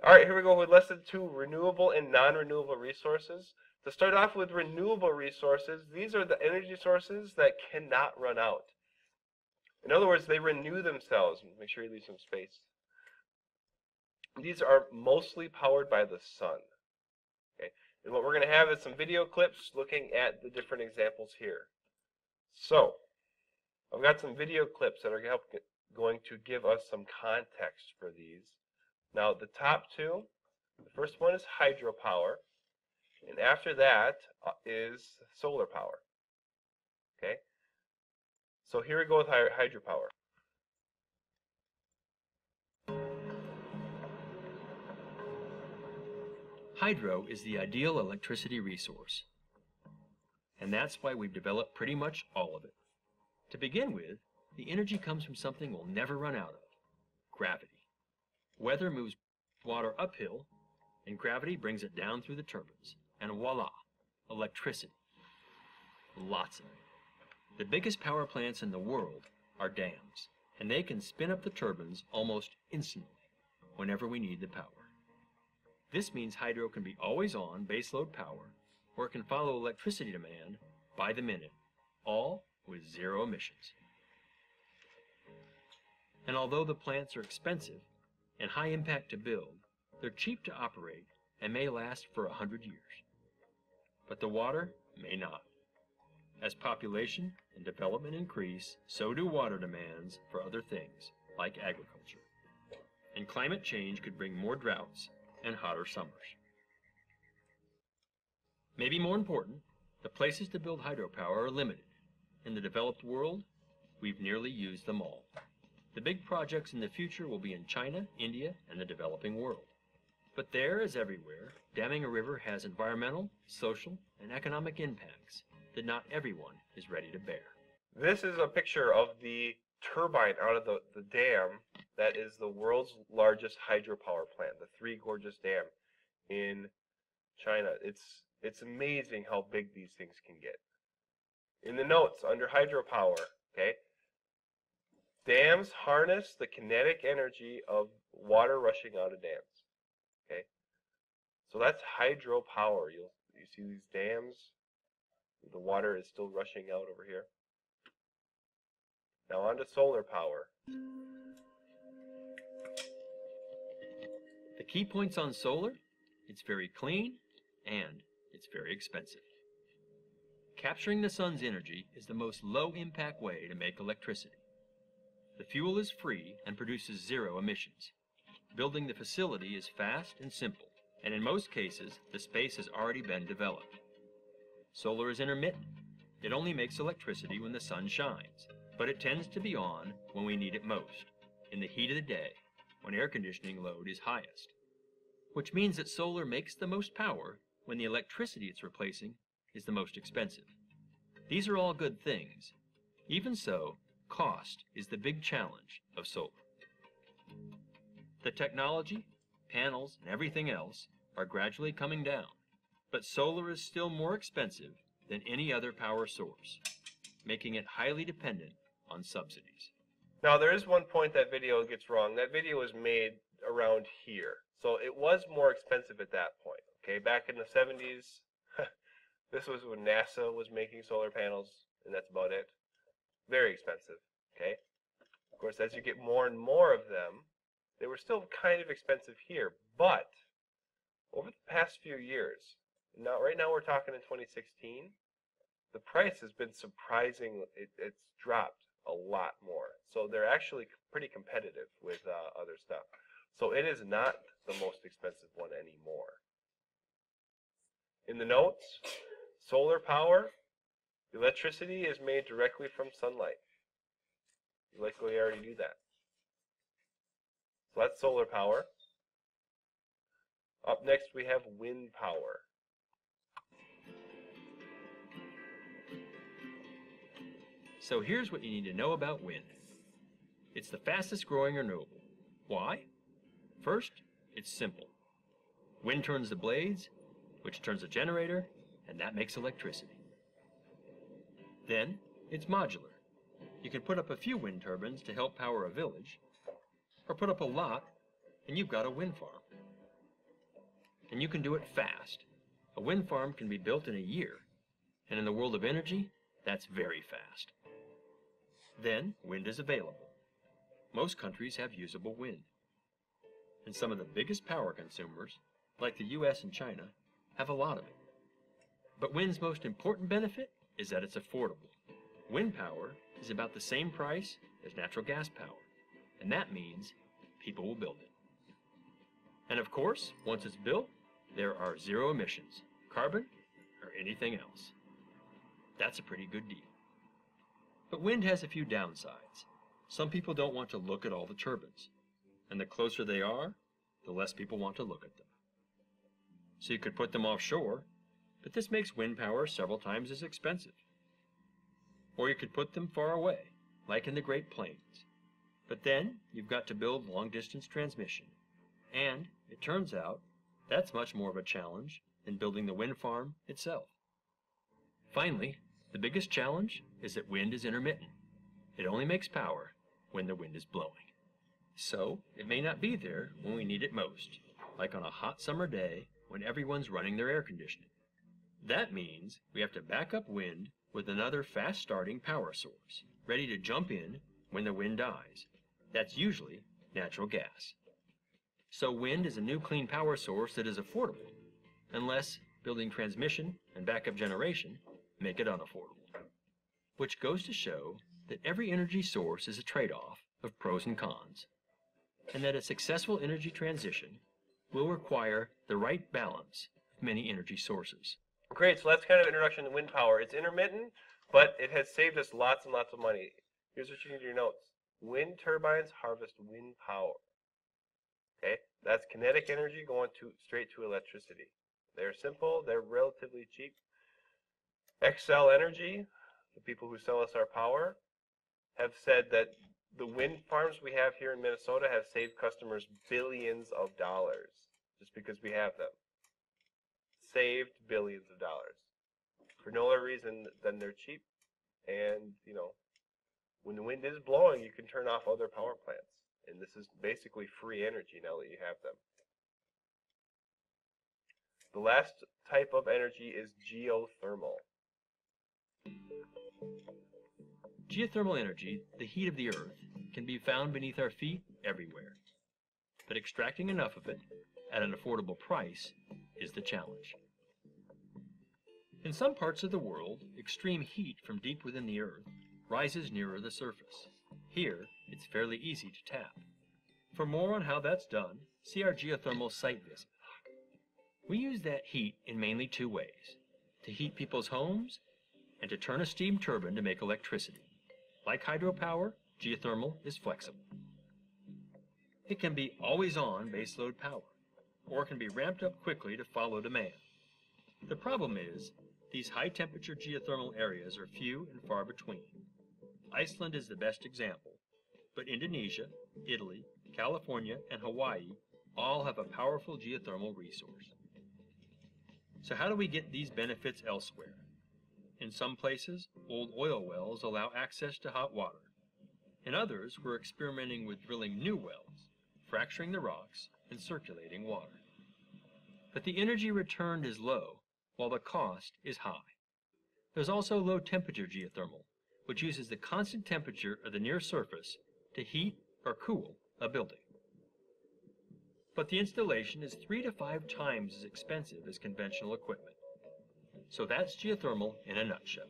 Alright, here we go with lesson 2, renewable and non-renewable resources. To start off with renewable resources, these are the energy sources that cannot run out. In other words, they renew themselves. Make sure you leave some space. These are mostly powered by the sun. Okay? And what we're going to have is some video clips looking at the different examples here. So, I've got some video clips that are going to give us some context for these. Now, the top two, the first one is hydropower, and after that is solar power. Okay? So here we go with hydropower. Hydro is the ideal electricity resource, and that's why we've developed pretty much all of it. To begin with, the energy comes from something we'll never run out of: gravity. Weather moves water uphill, and gravity brings it down through the turbines, and voila, electricity. Lots of it. The biggest power plants in the world are dams, and they can spin up the turbines almost instantly whenever we need the power. This means hydro can be always on baseload power, or it can follow electricity demand by the minute, all with zero emissions. And although the plants are expensive and high impact to build, they're cheap to operate and may last for 100 years. But the water may not. As population and development increase, so do water demands for other things, like agriculture. And climate change could bring more droughts and hotter summers. Maybe more important, the places to build hydropower are limited. In the developed world, we've nearly used them all. The big projects in the future will be in China, India, and the developing world. But there, as everywhere, damming a river has environmental, social, and economic impacts that not everyone is ready to bear. This is a picture of the turbine out of the dam that is the world's largest hydropower plant, the Three Gorges Dam in China. It's amazing how big these things can get. In the notes, under hydropower, okay, dams harness the kinetic energy of water rushing out of dams. Okay, so that's hydropower. You see these dams, the water is still rushing out over here. Now on to solar power. The key points on solar: it's very clean and it's very expensive. Capturing the sun's energy is the most low-impact way to make electricity. The fuel is free and produces zero emissions. Building the facility is fast and simple, and in most cases, the space has already been developed. Solar is intermittent. It only makes electricity when the sun shines, but it tends to be on when we need it most, in the heat of the day, when air conditioning load is highest. Which means that solar makes the most power when the electricity it's replacing is the most expensive. These are all good things. Even so, cost is the big challenge of solar. The technology, panels, and everything else are gradually coming down, but solar is still more expensive than any other power source, making it highly dependent on subsidies. Now there is one point that video gets wrong. That video was made around here, so it was more expensive at that point. Okay, back in the 70s, this was when NASA was making solar panels, and that's about it. Very expensive. Okay, of course, as you get more and more of them, they were still kind of expensive here, but over the past few years, right now we're talking in 2016, the price has been surprising. It's dropped a lot more. So they're actually pretty competitive with other stuff. So it is not the most expensive one anymore. In the notes, solar power, electricity is made directly from sunlight. You likely already do that. So that's solar power. Up next we have wind power. So here's what you need to know about wind. It's the fastest growing renewable. Why? First, it's simple. Wind turns the blades, which turns a generator, and that makes electricity. Then, it's modular. You can put up a few wind turbines to help power a village, or put up a lot, and you've got a wind farm. and you can do it fast. A wind farm can be built in a year, and in the world of energy, that's very fast. Then, wind is available. Most countries have usable wind. And some of the biggest power consumers, like the US and China, have a lot of it. But wind's most important benefit is that it's affordable. Wind power is about the same price as natural gas power, and that means people will build it. And of course, once it's built, there are zero emissions, carbon or anything else. That's a pretty good deal. But wind has a few downsides. Some people don't want to look at all the turbines, and the closer they are, the less people want to look at them. So you could put them offshore, but this makes wind power several times as expensive. Or you could put them far away, like in the Great Plains. But then you've got to build long-distance transmission, and it turns out that's much more of a challenge than building the wind farm itself. Finally, the biggest challenge is that wind is intermittent. It only makes power when the wind is blowing. So it may not be there when we need it most, like on a hot summer day when everyone's running their air conditioning. That means we have to back up wind with another fast-starting power source, ready to jump in when the wind dies. That's usually natural gas. So wind is a new clean power source that is affordable, unless building transmission and backup generation make it unaffordable. Which goes to show that every energy source is a trade-off of pros and cons, and that a successful energy transition will require the right balance of many energy sources. Great, so that's kind of introduction to wind power. It's intermittent, but it has saved us lots and lots of money. Here's what you need in your notes. Wind turbines harvest wind power. Okay, that's kinetic energy going straight to electricity. They're simple, they're relatively cheap. Xcel Energy, the people who sell us our power, have said that the wind farms we have here in Minnesota have saved customers billions of dollars just because we have them. Saved billions of dollars for no other reason than they're cheap, and when the wind is blowing, you can turn off other power plants, and this is basically free energy now that you have them. The last type of energy is geothermal. Geothermal energy, the heat of the earth, can be found beneath our feet everywhere. But extracting enough of it at an affordable price is the challenge. In some parts of the world, extreme heat from deep within the earth rises nearer the surface. Here, it's fairly easy to tap. For more on how that's done, see our geothermal site visit. We use that heat in mainly two ways: to heat people's homes and to turn a steam turbine to make electricity. Like hydropower, geothermal is flexible. It can be always-on baseload power, or it can be ramped up quickly to follow demand. The problem is, these high-temperature geothermal areas are few and far between. Iceland is the best example, but Indonesia, Italy, California, and Hawaii all have a powerful geothermal resource. So how do we get these benefits elsewhere? In some places, old oil wells allow access to hot water. In others, we're experimenting with drilling new wells, fracturing the rocks, and circulating water. But the energy returned is low, while the cost is high. There's also low-temperature geothermal, which uses the constant temperature of the near surface to heat or cool a building. But the installation is 3 to 5 times as expensive as conventional equipment. So that's geothermal in a nutshell.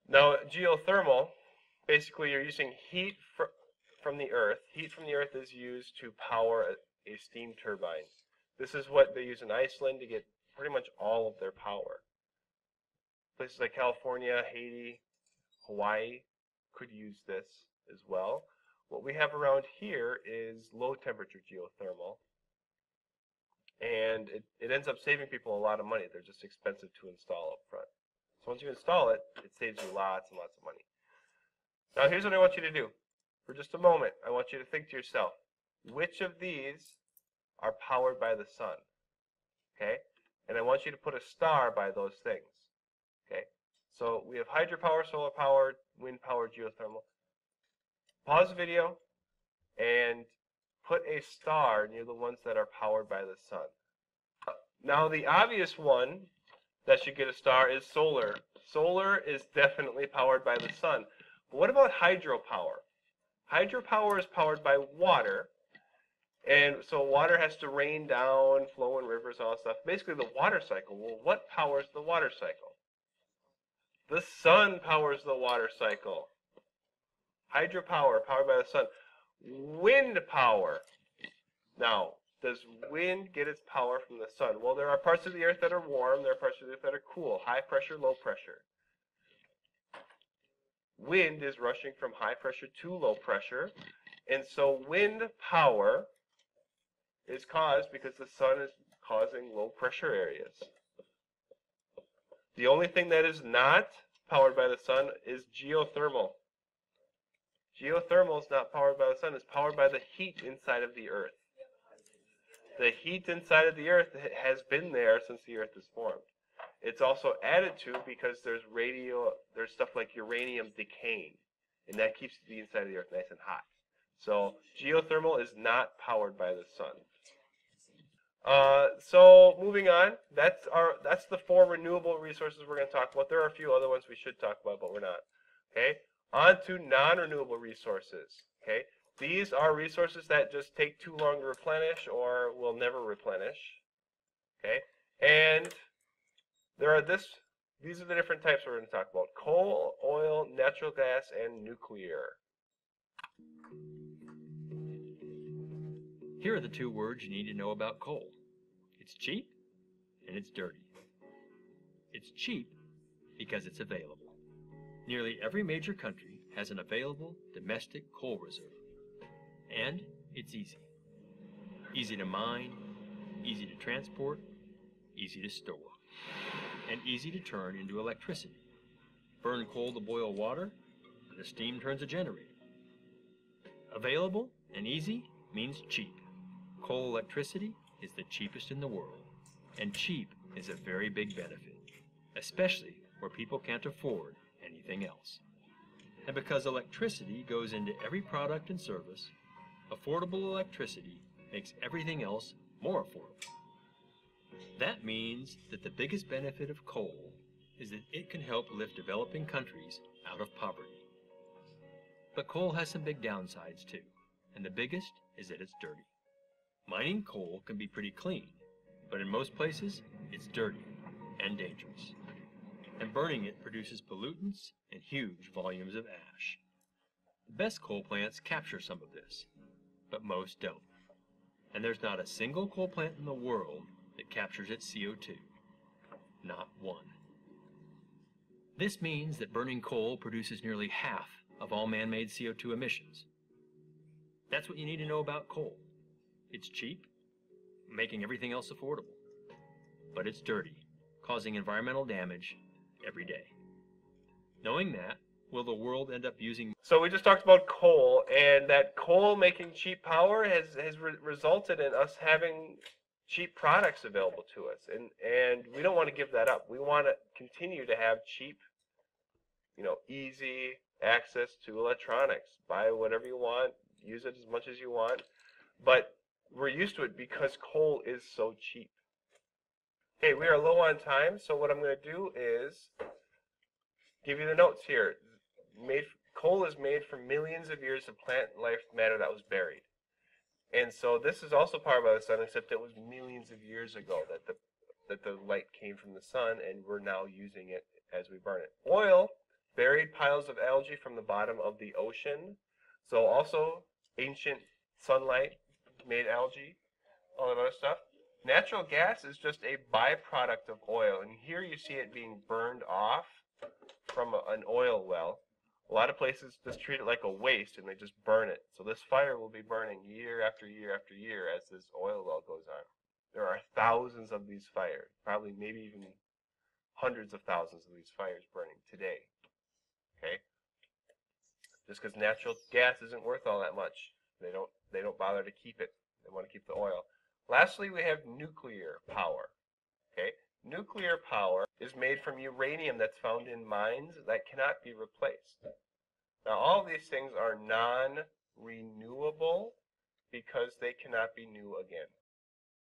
Now, geothermal, basically you're using heat from the earth. Heat from the earth is used to power a steam turbine. This is what they use in Iceland to get pretty much all of their power. Places like California, Haiti, Hawaii could use this as well. What we have around here is low temperature geothermal, and it ends up saving people a lot of money. They're just expensive to install up front. So once you install it, it saves you lots and lots of money. Now here's what I want you to do. For just a moment, I want you to think to yourself, which of these are powered by the sun? Okay? And I want you to put a star by those things. Okay? So we have hydropower, solar power, wind power, geothermal. Pause the video and put a star near the ones that are powered by the sun. Now the obvious one that should get a star is solar. Solar is definitely powered by the sun. But what about hydropower? Hydropower is powered by water, and so water has to rain down, flow in rivers, all that stuff. Basically the water cycle. Well, what powers the water cycle? The sun powers the water cycle. Hydropower, powered by the sun. Wind power. Now, does wind get its power from the sun? Well, there are parts of the earth that are warm, there are parts of the earth that are cool, high pressure, low pressure. Wind is rushing from high pressure to low pressure, and so wind power is caused because the sun is causing low pressure areas. The only thing that is not powered by the sun is geothermal. Geothermal is not powered by the sun, it's powered by the heat inside of the earth. The heat inside of the earth has been there since the earth is formed. It's also added to because there's stuff like uranium decaying, and that keeps the inside of the earth nice and hot. So geothermal is not powered by the sun. So moving on, that's the 4 renewable resources we're going to talk about. There are a few other ones we should talk about, but we're not. Okay, on to non-renewable resources. Okay, these are resources that just take too long to replenish or will never replenish. Okay, and these are the different types we're going to talk about: coal, oil, natural gas, and nuclear. Here are the 2 words you need to know about coal. It's cheap and it's dirty. It's cheap because it's available. Nearly every major country has an available domestic coal reserve. And it's easy. Easy to mine, easy to transport, easy to store, and easy to turn into electricity. Burn coal to boil water, and the steam turns a generator. Available and easy means cheap. Coal electricity is the cheapest in the world, and cheap is a very big benefit, especially where people can't afford anything else. And because electricity goes into every product and service, affordable electricity makes everything else more affordable. That means that the biggest benefit of coal is that it can help lift developing countries out of poverty. But coal has some big downsides too, and the biggest is that it's dirty. Mining coal can be pretty clean, but in most places, it's dirty and dangerous. And burning it produces pollutants and huge volumes of ash. The best coal plants capture some of this, but most don't. And there's not a single coal plant in the world that captures its CO2. Not one. This means that burning coal produces nearly half of all man-made CO2 emissions. That's what you need to know about coal. It's cheap, making everything else affordable. But it's dirty, causing environmental damage every day. Knowing that, will the world end up using... So we just talked about coal, and that coal making cheap power has resulted in us having cheap products available to us. And we don't want to give that up. We want to continue to have cheap, easy access to electronics. Buy whatever you want, use it as much as you want. But we're used to it because coal is so cheap. Okay, we are low on time, so what I'm going to do is give you the notes here. Coal is made from millions of years of plant life matter that was buried. And so this is also powered by the sun, except it was millions of years ago that the light came from the sun, and we're now using it as we burn it. Oil, buried piles of algae from the bottom of the ocean. So also ancient sunlight made algae, all that other stuff. Natural gas is just a byproduct of oil, and here you see it being burned off from an oil well. A lot of places just treat it like a waste and they just burn it. So this fire will be burning year after year after year as this oil well goes on. There are thousands of these fires, probably maybe even hundreds of thousands of these fires burning today. Okay? Just because natural gas isn't worth all that much. They don't bother to keep it. They want to keep the oil. Lastly, we have nuclear power. Okay? Nuclear power is made from uranium that's found in mines that cannot be replaced. Now, all of these things are non-renewable because they cannot be new again.